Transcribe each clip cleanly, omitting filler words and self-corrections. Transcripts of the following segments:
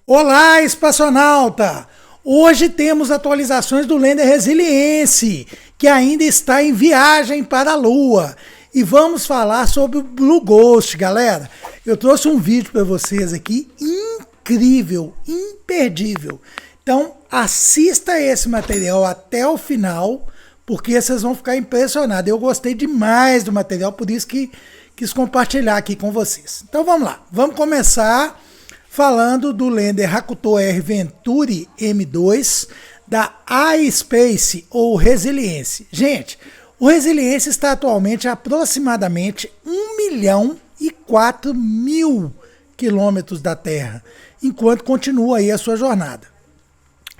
Olá, espaçonauta! Hoje temos atualizações do Lander Resiliência, que ainda está em viagem para a Lua. E vamos falar sobre o Blue Ghost, galera. Eu trouxe um vídeo para vocês aqui incrível, imperdível. Então, assista esse material até o final, porque vocês vão ficar impressionados. Eu gostei demais do material, por isso que quis compartilhar aqui com vocês. Então, vamos lá. Vamos começar falando do Lander Hakuto R Venturi M2 da Aerospace ou Resiliência. Gente, o Resiliência está atualmente a aproximadamente 1.004.000 quilômetros da Terra, enquanto continua aí a sua jornada.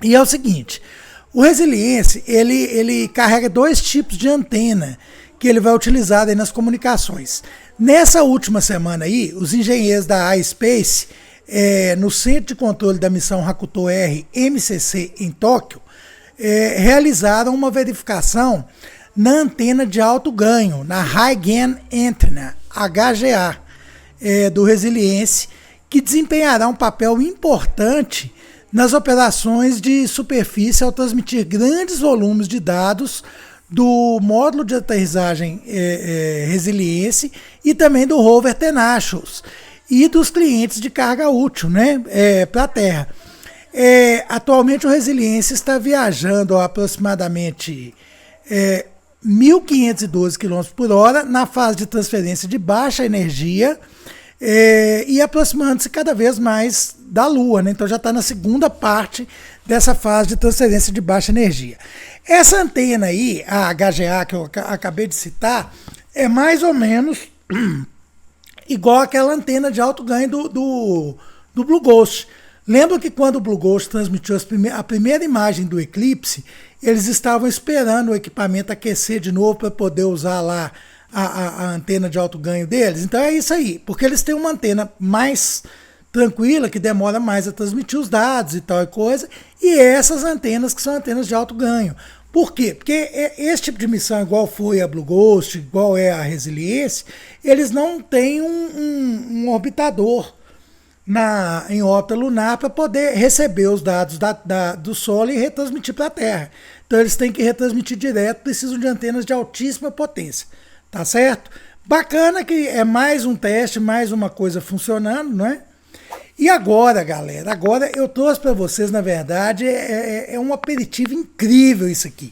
E é o seguinte, o Resiliência, ele carrega dois tipos de antena que ele vai utilizar aí nas comunicações. Nessa última semana aí, os engenheiros da Aerospace, no Centro de Controle da Missão Hakuto R MCC em Tóquio, realizaram uma verificação na antena de alto ganho, na High Gain Antenna, HGA, do Resiliência, que desempenhará um papel importante nas operações de superfície ao transmitir grandes volumes de dados do módulo de aterrissagem Resiliência e também do rover Tenacious e dos clientes de carga útil, né, para a Terra. Atualmente o Resiliência está viajando a aproximadamente 1.512 km por hora na fase de transferência de baixa energia e aproximando-se cada vez mais da Lua, né? Então já está na segunda parte dessa fase de transferência de baixa energia. Essa antena aí, a HGA que eu acabei de citar, é mais ou menos igual aquela antena de alto ganho do Blue Ghost. Lembra que quando o Blue Ghost transmitiu a primeira imagem do eclipse, eles estavam esperando o equipamento aquecer de novo para poder usar lá a antena de alto ganho deles? Então é isso aí, porque eles têm uma antena mais tranquila, que demora mais a transmitir os dados e tal e coisa, e essas antenas que são antenas de alto ganho. Por quê? Porque esse tipo de missão, igual foi a Blue Ghost, igual é a Resiliência, eles não têm um orbitador em órbita lunar para poder receber os dados do solo e retransmitir para a Terra. Então eles têm que retransmitir direto, precisam de antenas de altíssima potência. Tá certo? Bacana que é mais um teste, mais uma coisa funcionando, não é? E agora, galera, agora eu trouxe para vocês, na verdade, um aperitivo incrível isso aqui.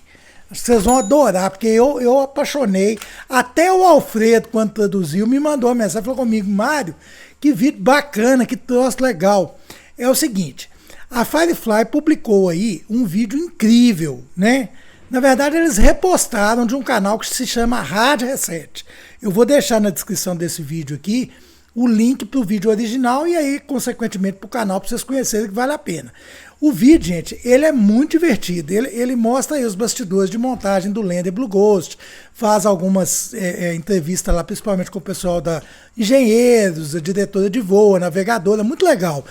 Acho que vocês vão adorar, porque eu apaixonei. Até o Alfredo, quando traduziu, me mandou uma mensagem, falou comigo: Mário, que vídeo bacana, que troço legal. É o seguinte, a Firefly publicou aí um vídeo incrível, né? Na verdade, eles repostaram de um canal que se chama Rádio Reset. Eu vou deixar na descrição desse vídeo aqui o link para o vídeo original e aí, consequentemente, para o canal, para vocês conhecerem, que vale a pena. O vídeo, gente, ele é muito divertido. Ele mostra aí os bastidores de montagem do Lander Blue Ghost, faz algumas entrevistas lá, principalmente com o pessoal da engenheiros, a diretora de voo, a navegadora, muito legal.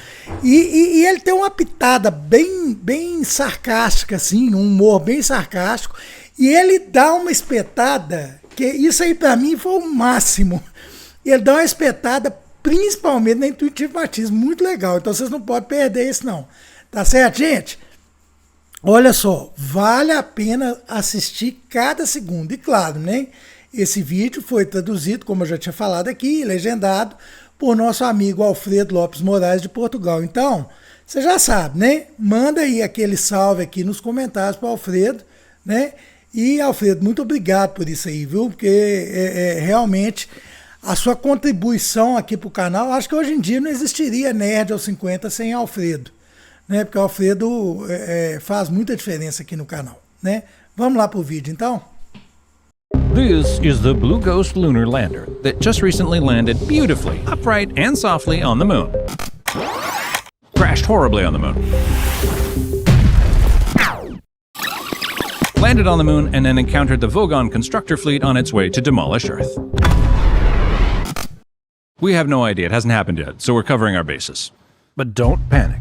E ele tem uma pitada bem sarcástica, assim, um humor bem sarcástico, e ele dá uma espetada, que isso aí para mim foi o máximo. Ele dá uma espetada, principalmente na intuitivatismo, muito legal. Então vocês não podem perder isso não. Tá certo, gente? Olha só, vale a pena assistir cada segundo. E claro, né? Esse vídeo foi traduzido, como eu já tinha falado aqui, legendado por nosso amigo Alfredo Lopes Moraes de Portugal. Então, você já sabe, né? Manda aí aquele salve aqui nos comentários para o Alfredo, né? E Alfredo, muito obrigado por isso aí, viu? Porque realmente a sua contribuição aqui para o canal, acho que hoje em dia não existiria Nerd aos 50 sem Alfredo, né? Porque o Alfredo faz muita diferença aqui no canal, né? Vamos lá para o vídeo então? This is the Blue Ghost lunar lander that just recently landed beautifully, upright and softly on the moon. Crashed horribly on the moon. Landed on the moon and then encountered the Vogon constructor fleet on its way to demolish Earth. We have no idea, it hasn't happened yet, so we're covering our bases. But don't panic.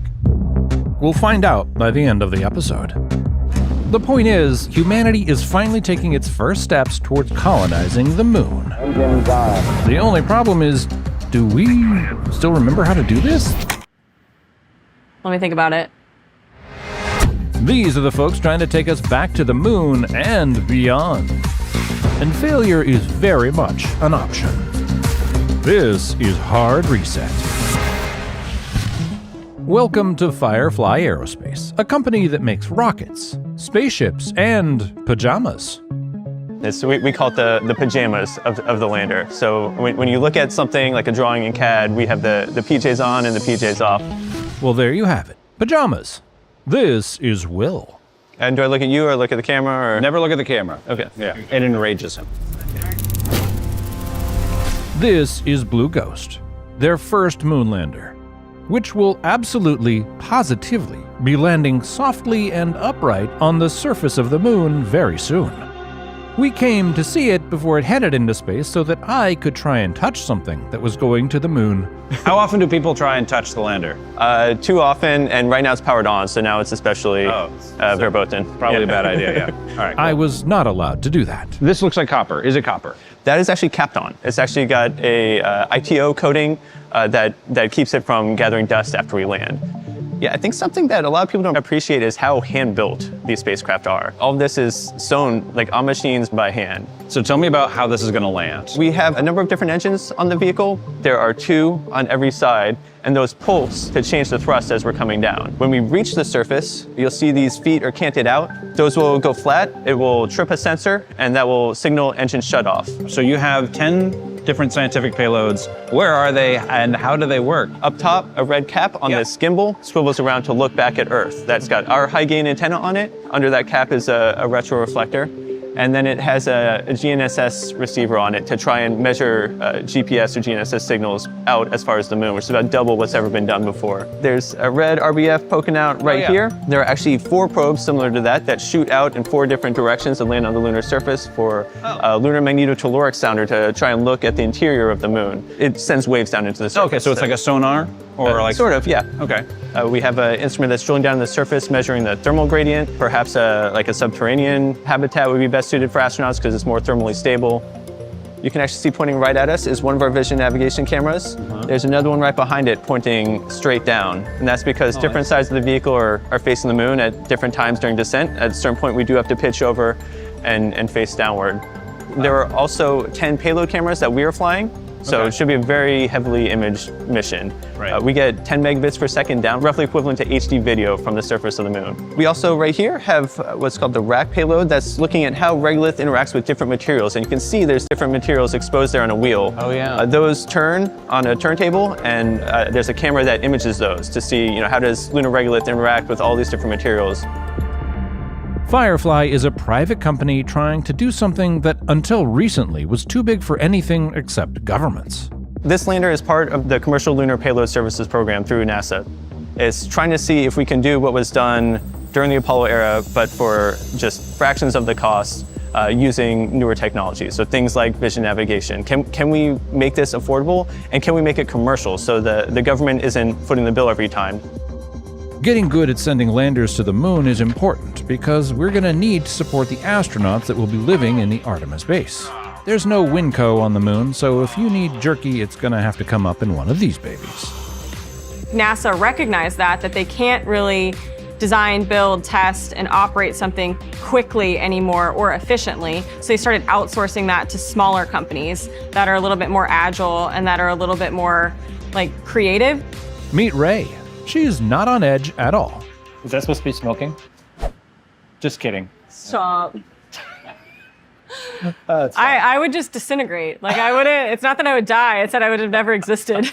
We'll find out by the end of the episode. The point is, humanity is finally taking its first steps towards colonizing the moon. The only problem is, do we still remember how to do this? Let me think about it. These are the folks trying to take us back to the moon and beyond. And failure is very much an option. This is Hard Reset. Welcome to Firefly Aerospace, a company that makes rockets, spaceships, and pajamas. We call it the pajamas of the lander. So when you look at something like a drawing in CAD, we have the PJs on and the PJs off. Well, there you have it. Pajamas. This is Will. And do I look at you or look at the camera? Or? Never look at the camera. Okay. Yeah, it enrages him. This is Blue Ghost, their first moonlander, which will absolutely, positively be landing softly and upright on the surface of the moon very soon. We came to see it before it headed into space so that I could try and touch something that was going to the moon. How often do people try and touch the lander? Too often, and right now it's powered on, so now it's especially verboten. Probably a bad idea, yeah. All right. I was not allowed to do that. This looks like copper. Is it copper? That is actually capped on. It's actually got a ITO coating that keeps it from gathering dust after we land. Yeah, I think something that a lot of people don't appreciate is how hand-built these spacecraft are. All of this is sewn like on machines by hand. So tell me about how this is going to land. We have a number of different engines on the vehicle. There are 2 on every side, and those pulse to change the thrust as we're coming down. When we reach the surface, you'll see these feet are canted out. Those will go flat, it will trip a sensor, and that will signal engine shut off. So you have 10 different scientific payloads. Where are they and how do they work? Up top, a red cap on this gimbal swivels around to look back at Earth. That's got our high gain antenna on it. Under that cap is a retroreflector. And then it has a GNSS receiver on it to try and measure GPS or GNSS signals out as far as the moon, which is about double what's ever been done before. There's a red RBF poking out right here. There are actually 4 probes similar to that shoot out in 4 different directions and land on the lunar surface for a lunar magnetotelluric sounder to try and look at the interior of the moon. It sends waves down into the surface. Okay, so it's like a sonar? Or like sort of, yeah. Okay. We have an instrument that's drilling down the surface, measuring the thermal gradient. Perhaps like a subterranean habitat would be best suited for astronauts because it's more thermally stable. You can actually see pointing right at us is one of our vision navigation cameras. There's another one right behind it pointing straight down. And that's because different sides of the vehicle are facing the moon at different times during descent. At a certain point, we do have to pitch over and face downward. There are also 10 payload cameras that we are flying. So it should be a very heavily imaged mission. Right. We get 10 megabits per second down, roughly equivalent to HD video from the surface of the moon. We also, right here, have what's called the rack payload that's looking at how regolith interacts with different materials. And you can see there's different materials exposed there on a wheel. Oh, yeah. Those turn on a turntable, and there's a camera that images those to see how does lunar regolith interact with all these different materials. Firefly is a private company trying to do something that until recently was too big for anything except governments. This lander is part of the Commercial Lunar Payload Services program through NASA. It's trying to see if we can do what was done during the Apollo era, but for just fractions of the cost using newer technologies. So things like vision navigation. Can we make this affordable, and can we make it commercial so the government isn't footing the bill every time? Getting good at sending landers to the moon is important because we're going to need to support the astronauts that will be living in the Artemis base. There's no Winco on the moon, so if you need jerky, it's going to have to come up in one of these babies. NASA recognized that they can't really design, build, test, and operate something quickly anymore or efficiently. So they started outsourcing that to smaller companies that are a little bit more agile and that are a little bit more creative. Meet Ray. She's not on edge at all. Is that supposed to be smoking? Just kidding. Stop. I would just disintegrate. I wouldn't, it's not that I would die, it's that I would have never existed.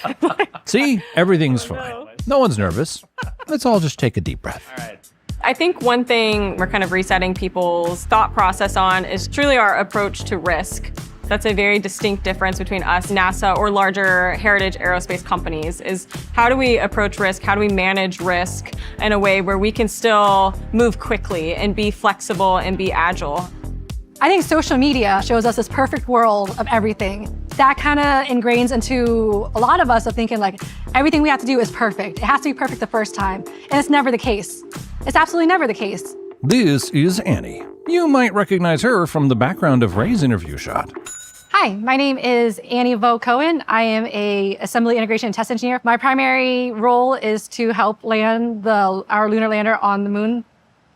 See, everything's fine. No one's nervous. Let's all just take a deep breath. All right. I think one thing we're kind of resetting people's thought process on is truly our approach to risk. That's a very distinct difference between us, NASA, or larger heritage aerospace companies, is how do we approach risk, how do we manage risk in a way where we can still move quickly and be flexible and be agile. I think social media shows us this perfect world of everything. That kind of ingrains into a lot of us of thinking everything we have to do is perfect. It has to be perfect the first time, and it's never the case. It's absolutely never the case. This is Annie. You might recognize her from the background of Ray's interview shot. Hi, Hi, my name is Annie Vo Cohen. I am a assembly integration and test engineer. My primary role is to help land our lunar lander on the moon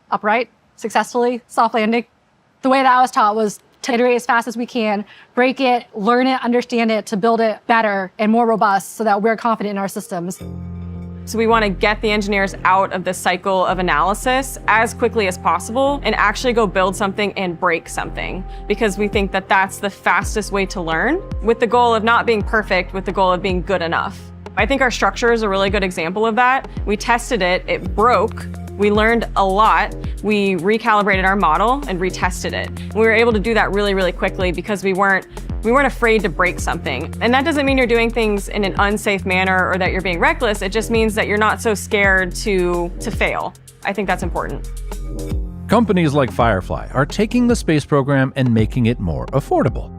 upright, successfully, soft landing. The way that I was taught was to iterate as fast as we can, break it, learn it, understand it, to build it better and more robust so that we're confident in our systems. So we want to get the engineers out of the cycle of analysis as quickly as possible and actually go build something and break something, because we think that that's the fastest way to learn, with the goal of not being perfect, with the goal of being good enough. I think our structure is a really good example of that. We tested it, it broke, we learned a lot, we recalibrated our model and retested it. We were able to do that really, really quickly because we weren't afraid to break something. And that doesn't mean you're doing things in an unsafe manner or that you're being reckless. It just means that you're not so scared to fail. I think that's important. Companies like Firefly are taking the space program and making it more affordable.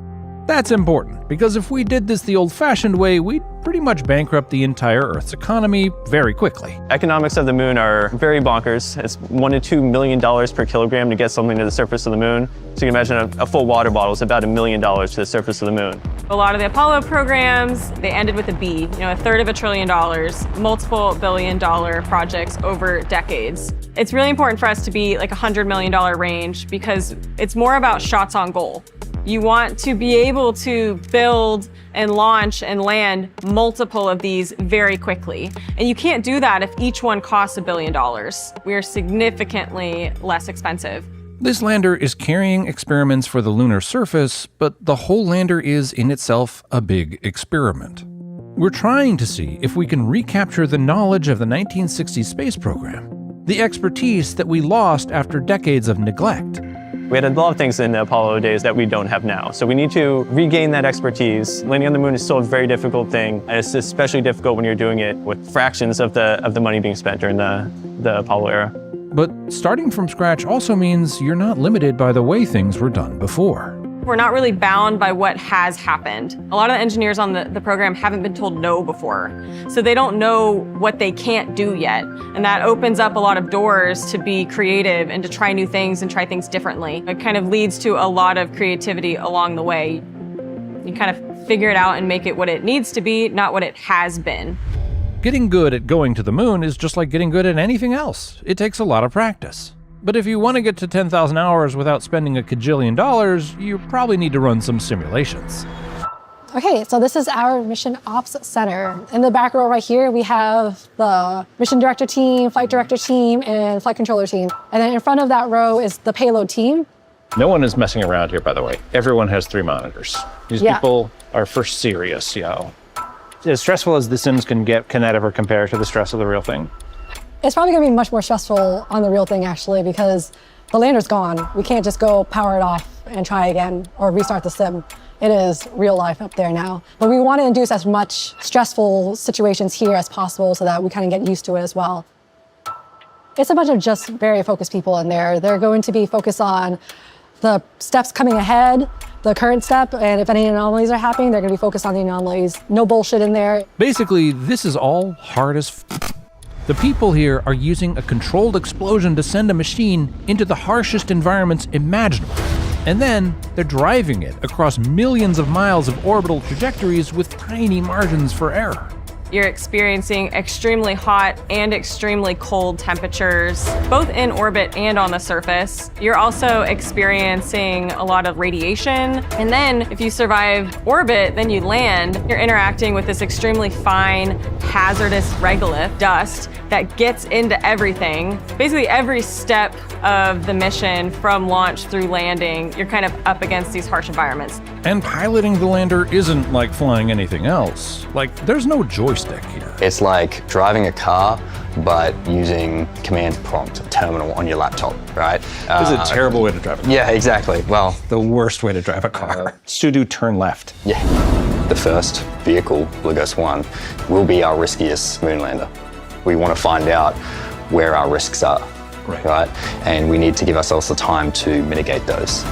That's important, because if we did this the old-fashioned way, we'd pretty much bankrupt the entire Earth's economy very quickly. Economics of the moon are very bonkers. It's $1 to $2 million per kilogram to get something to the surface of the moon. So you can imagine a full water bottle is about $1 million to the surface of the moon. A lot of the Apollo programs, they ended with a B, $1/3 trillion, multiple billion-dollar projects over decades. It's really important for us to be like $100 million range because it's more about shots on goal. You want to be able to build and launch and land multiple of these very quickly. And you can't do that if each one costs $1 billion. We are significantly less expensive. This lander is carrying experiments for the lunar surface, but the whole lander is in itself a big experiment. We're trying to see if we can recapture the knowledge of the 1960s space program, the expertise that we lost after decades of neglect. We had a lot of things in the Apollo days that we don't have now. So we need to regain that expertise. Landing on the moon is still a very difficult thing. And it's especially difficult when you're doing it with fractions of the money being spent during the Apollo era. But starting from scratch also means you're not limited by the way things were done before. We're not really bound by what has happened. A lot of the engineers on the program haven't been told no before. So they don't know what they can't do yet. And that opens up a lot of doors to be creative and to try new things and try things differently. It kind of leads to a lot of creativity along the way. You kind of figure it out and make it what it needs to be, not what it has been. Getting good at going to the moon is just like getting good at anything else. It takes a lot of practice. But if you want to get to 10,000 hours without spending $1 kajillion, you probably need to run some simulations. Okay, so this is our Mission Ops Center. In the back row right here, we have the mission director team, flight director team, and flight controller team. And then in front of that row is the payload team. No one is messing around here, by the way. Everyone has 3 monitors. These people are for serious, As stressful as the sims can get, can that ever compare to the stress of the real thing? It's probably gonna be much more stressful on the real thing, actually, because the lander's gone. We can't just go power it off and try again or restart the sim. It is real life up there now. But we want to induce as much stressful situations here as possible so that we kind of get used to it as well. It's a bunch of just very focused people in there. They're going to be focused on the steps coming ahead, the current step, and if any anomalies are happening, they're gonna be focused on the anomalies. No bullshit in there. Basically, this is all hard as The people here are using a controlled explosion to send a machine into the harshest environments imaginable. And then they're driving it across millions of miles of orbital trajectories with tiny margins for error. You're experiencing extremely hot and extremely cold temperatures, both in orbit and on the surface. You're also experiencing a lot of radiation. And then if you survive orbit, then you land, you're interacting with this extremely fine, hazardous regolith dust that gets into everything. Basically every step of the mission from launch through landing, you're kind of up against these harsh environments. And piloting the lander isn't like flying anything else. Like, there's no joystick here. It's like driving a car, but using command prompt terminal on your laptop, right? This is a terrible way to drive a car. Yeah, exactly. Well, The worst way to drive a car. Sudo turn left. yeah. The first vehicle, Lagos 1, will be our riskiest moon lander. We want to find out where our risks are, right? And we need to give ourselves the time to mitigate those.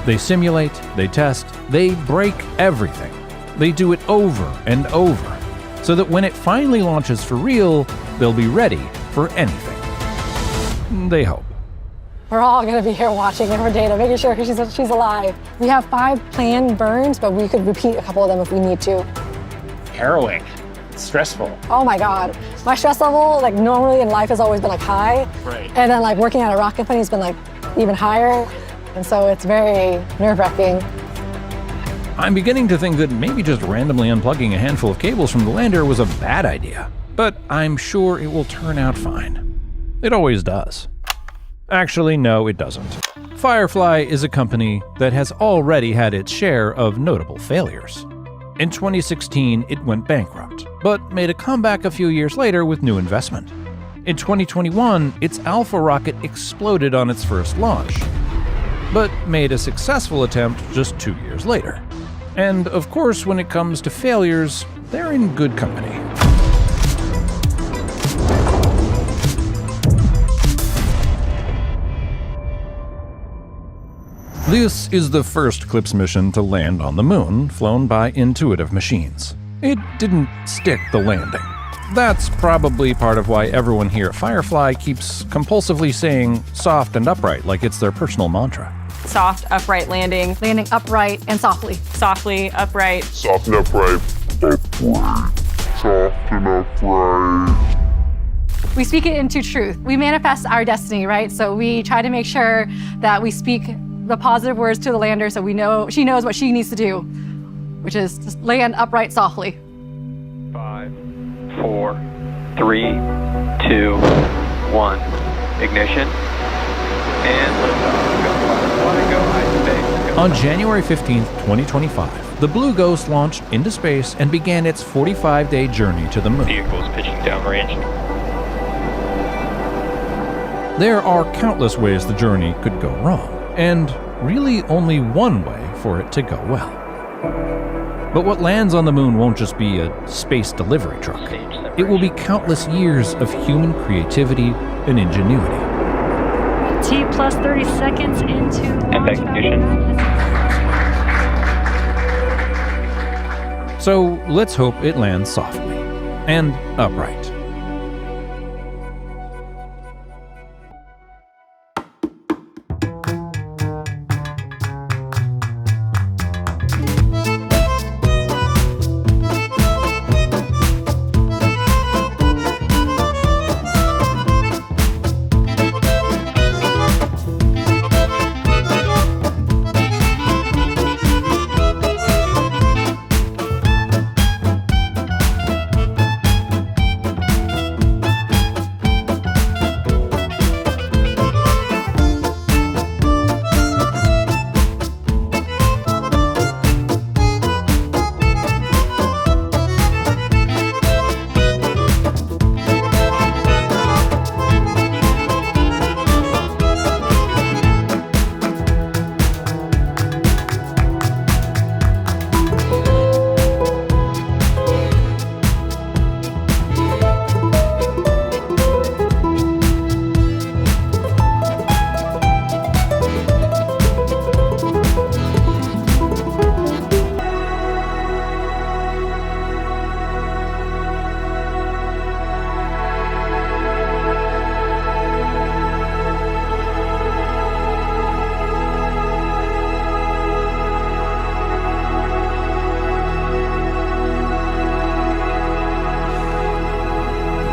They simulate, they test, they break everything. They do it over and over, so that when it finally launches for real, they'll be ready for anything. They hope. We're all gonna be here watching her data, making sure she's alive. We have 5 planned burns, but we could repeat a couple of them if we need to. Harrowing. It's stressful. Oh my God. My stress level, like normally in life has always been like high. Right. And then like working at a rock company has been like even higher. And so it's very nerve-wracking. I'm beginning to think that maybe just randomly unplugging a handful of cables from the lander was a bad idea, but I'm sure it will turn out fine. It always does. Actually, no, it doesn't. Firefly is a company that has already had its share of notable failures. In 2016, it went bankrupt, but made a comeback a few years later with new investment. In 2021, its Alpha rocket exploded on its first launch, but made a successful attempt just 2 years later. And of course, when it comes to failures, they're in good company. This is the first CLIPS mission to land on the moon, flown by Intuitive Machines. It didn't stick the landing. That's probably part of why everyone here at Firefly keeps compulsively saying soft and upright like it's their personal mantra. Soft, upright landing. Landing upright and softly. Softly, upright. Soft and upright. Soft and upright. We speak it into truth. We manifest our destiny, right? So we try to make sure that we speak the positive words to the lander so she knows what she needs to do, which is just land upright softly. 5, 4, 3, 2, 1. Ignition. And liftoff. Go high space. On January 15th, 2025, the Blue Ghost launched into space and began its 45-day journey to the moon. Vehicles pitching downrange. There are countless ways the journey could go wrong, and really only one way for it to go well. But what lands on the moon won't just be a space delivery truck. It will be countless years of human creativity and ingenuity. T plus 30 seconds into Impact ignition. So let's hope it lands softly and upright.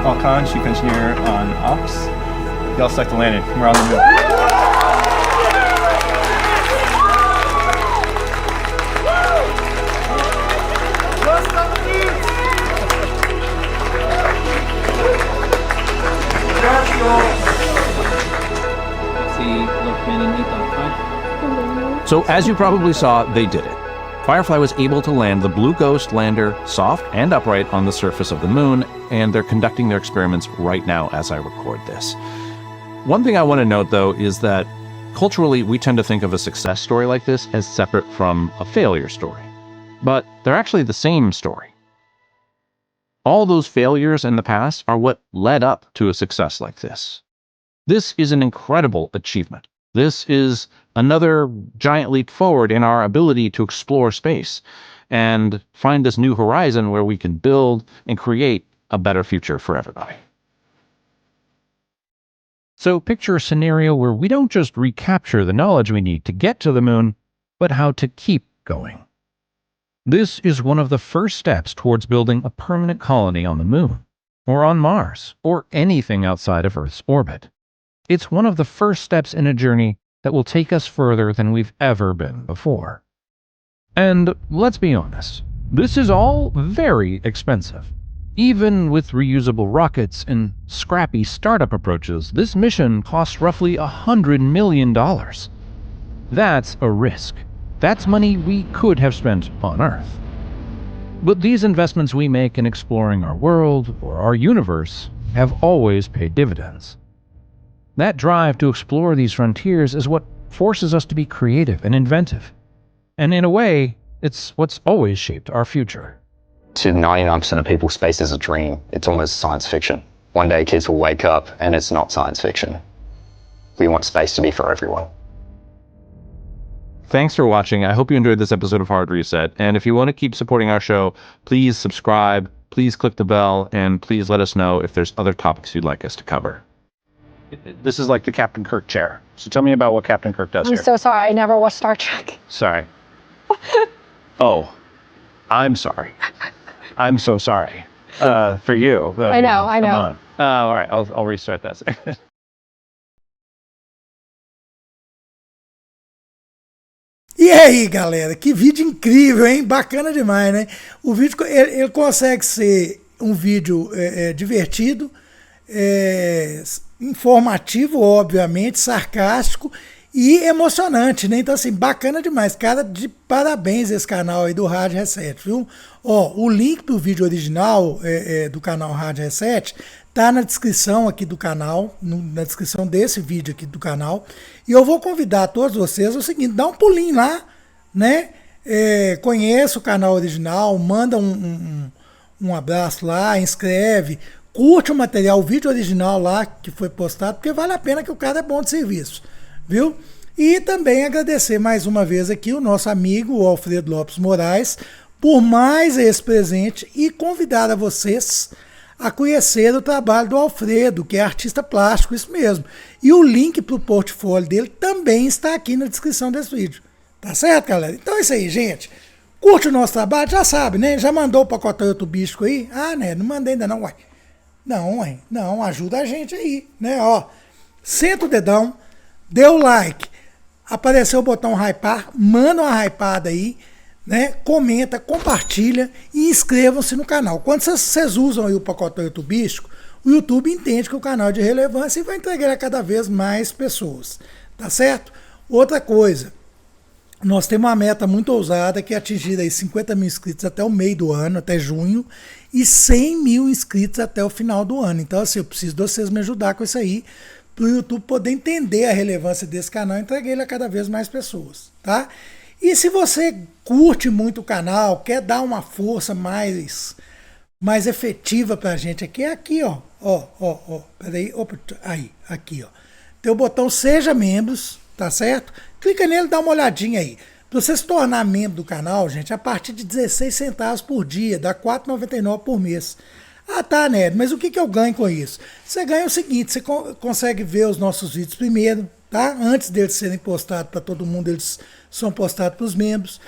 Falcon, Chief Engineer on Ops. Y'all select the landing. We're on the moon. So as you probably saw, they did it. Firefly was able to land the Blue Ghost lander soft and upright on the surface of the moon, and they're conducting their experiments right now as I record this. One thing I want to note, though, is that culturally, we tend to think of a success story like this as separate from a failure story. But they're actually the same story. All those failures in the past are what led up to a success like this. This is an incredible achievement. This is another giant leap forward in our ability to explore space and find this new horizon where we can build and create a better future for everybody. So picture a scenario where we don't just recapture the knowledge we need to get to the moon, but how to keep going. This is one of the first steps towards building a permanent colony on the moon, or on Mars, or anything outside of Earth's orbit. It's one of the first steps in a journey that will take us further than we've ever been before. And let's be honest, this is all very expensive. Even with reusable rockets and scrappy startup approaches, this mission costs roughly $100 million. That's a risk. That's money we could have spent on Earth. But these investments we make in exploring our world or our universe have always paid dividends. That drive to explore these frontiers is what forces us to be creative and inventive. And in a way, it's what's always shaped our future. To 99% of people, space is a dream. It's almost science fiction. One day kids will wake up and it's not science fiction. We want space to be for everyone. Thanks for watching. I hope you enjoyed this episode of Hard Reset. And if you want to keep supporting our show, please subscribe, please click the bell, and please let us know if there's other topics you'd like us to cover. This is like the Captain Kirk chair. So tell me about what Captain Kirk does here. I'm so sorry. I never watched Star Trek. Sorry. Oh, I'm sorry. I'm so sorry. For you. I know. Come on. All right, I'll restart that. E aí, galera, que vídeo incrível, hein? Bacana demais, né? O vídeo ele consegue ser um vídeo divertido, informativo, obviamente, sarcástico e emocionante, né? Então, assim, bacana demais. Cara, de parabéns esse canal aí do Rádio Reset, viu? Ó, o link pro vídeo original do canal Rádio Reset tá na descrição aqui do canal, na descrição desse vídeo aqui do canal. E eu vou convidar todos vocês o seguinte, dá um pulinho lá, né? Conheça o canal original, manda um abraço lá, inscreve, curte o material, o vídeo original lá que foi postado, porque vale a pena que o cara é bom de serviço, viu? E também agradecer mais uma vez aqui o nosso amigo, o Alfredo Lopes Moraes, por mais esse presente e convidar a vocês a conhecer o trabalho do Alfredo, que é artista plástico, isso mesmo. E o link para o portfólio dele também está aqui na descrição desse vídeo. Tá certo, galera? Então é isso aí, gente. Curte o nosso trabalho, já sabe, né? Já mandou o pacotão youtubístico aí? Ah, né? Não mandei ainda não, uai. Não, uai. Não, ajuda a gente aí, né? Ó, senta o dedão, dê o like, apareceu o botão hypar, manda uma hypada aí, né? Comenta, compartilha e inscrevam-se no canal. Quando vocês usam aí o pacotão youtubístico, o YouTube entende que o canal é de relevância e vai entregar a cada vez mais pessoas, tá certo? Outra coisa, nós temos uma meta muito ousada que é atingir aí 50 mil inscritos até o meio do ano, até junho, e 100 mil inscritos até o final do ano. Então, assim, eu preciso de vocês me ajudar com isso aí, para o YouTube poder entender a relevância desse canal e entregar ele a cada vez mais pessoas, tá? E se você curte muito o canal, quer dar uma força mais efetiva pra gente aqui, é aqui, ó. Peraí, aí, aqui, ó. Tem o botão Seja Membros, tá certo? Clica nele e dá uma olhadinha aí. Pra você se tornar membro do canal, gente, a partir de 16 centavos por dia, dá R$ 4,99 por mês. Ah, tá, né? Mas o que eu ganho com isso? Você ganha o seguinte, você consegue ver os nossos vídeos primeiro, tá? Antes deles serem postados para todo mundo, eles são postados para os membros.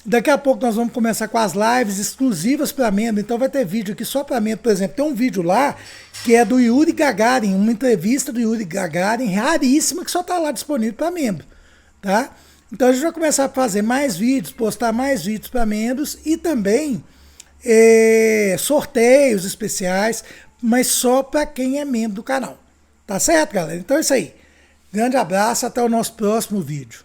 Daqui a pouco nós vamos começar com as lives exclusivas para membro, então vai ter vídeo aqui só para membro. Por exemplo, tem um vídeo lá que é do Yuri Gagarin, uma entrevista do Yuri Gagarin raríssima que só está lá disponível para membro, tá? Então a gente vai começar a fazer mais vídeos, postar mais vídeos para membros e também sorteios especiais, mas só para quem é membro do canal. Tá certo, galera? Então é isso aí. Grande abraço, até o nosso próximo vídeo.